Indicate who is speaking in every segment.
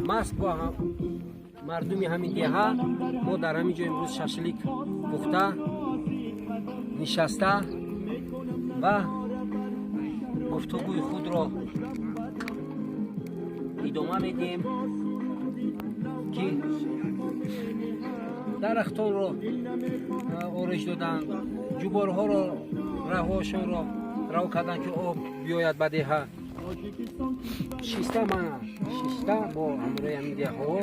Speaker 1: ماست با مردمی همین دیها ما در همین جا امروز شاشلیک پخته نشسته و گفتگوی خود را ادامه میدیم که درختان را آرش دادن، جوبارها را رهاشان را رها کردن که آب بیاید به دیها. شیسته با همراه همین دیها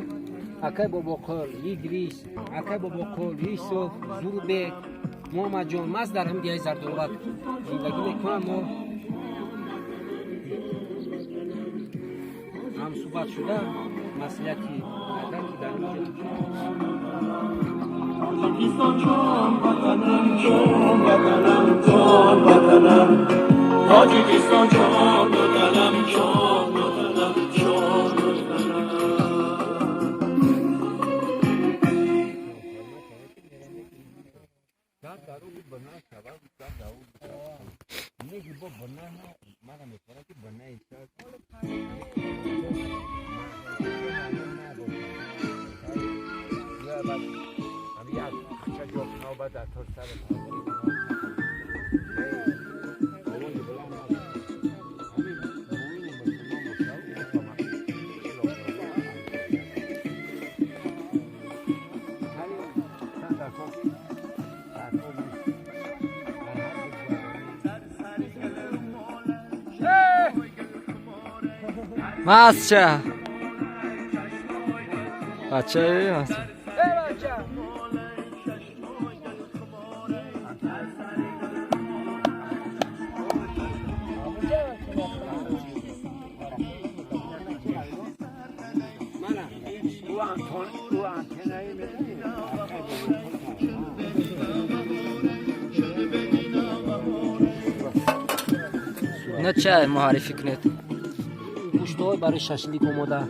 Speaker 1: اکای بابا قول، ایدریس، اکای بابا قول، یوسف، زوربک، محمد جان ماست در همین دیهای زردالوغ زندگی میکنم. ما هم صحبت شده مسئولیتی ندارم که در اینجا تاجیکستان جان وطنم، جان وطنم، جان وطنم، تاجیکستان جان وطنم، جان وطنم، جان وطنم.
Speaker 2: ماسچه بچه ماسچه نه چه معرفی کنید
Speaker 1: گوشت‌های برای شاشلیک آماده،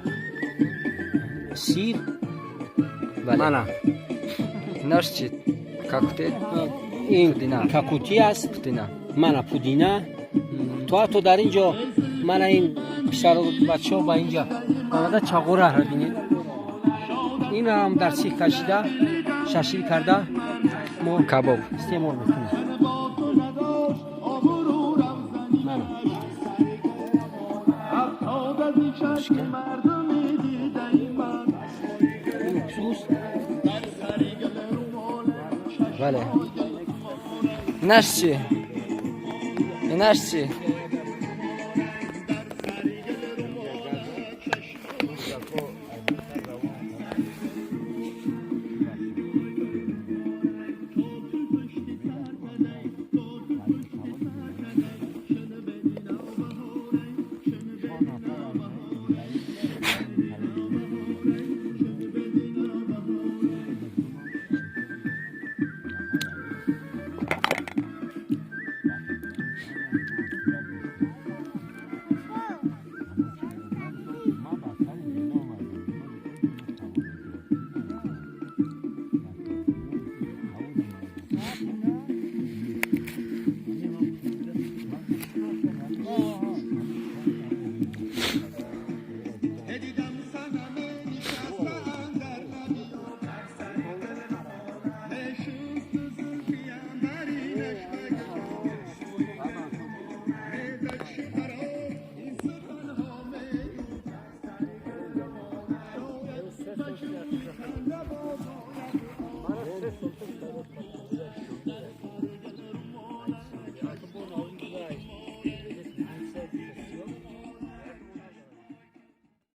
Speaker 1: سیر،
Speaker 2: بله.
Speaker 1: مانا
Speaker 2: ایناش چی؟ کاکوتی؟
Speaker 1: این
Speaker 2: پودینه.
Speaker 1: کاکوتی است،
Speaker 2: پودینه.
Speaker 1: مانا پودینه. تو حتی در اینجا مانا این پسر بچه ها با اینجا آمده چاقوره را بینید. این هم در سیخ کشیده شاشلیک کرده ما
Speaker 2: کباب
Speaker 1: استعمال میکنیم.
Speaker 2: بله. ایناش چی؟ ایناش چی؟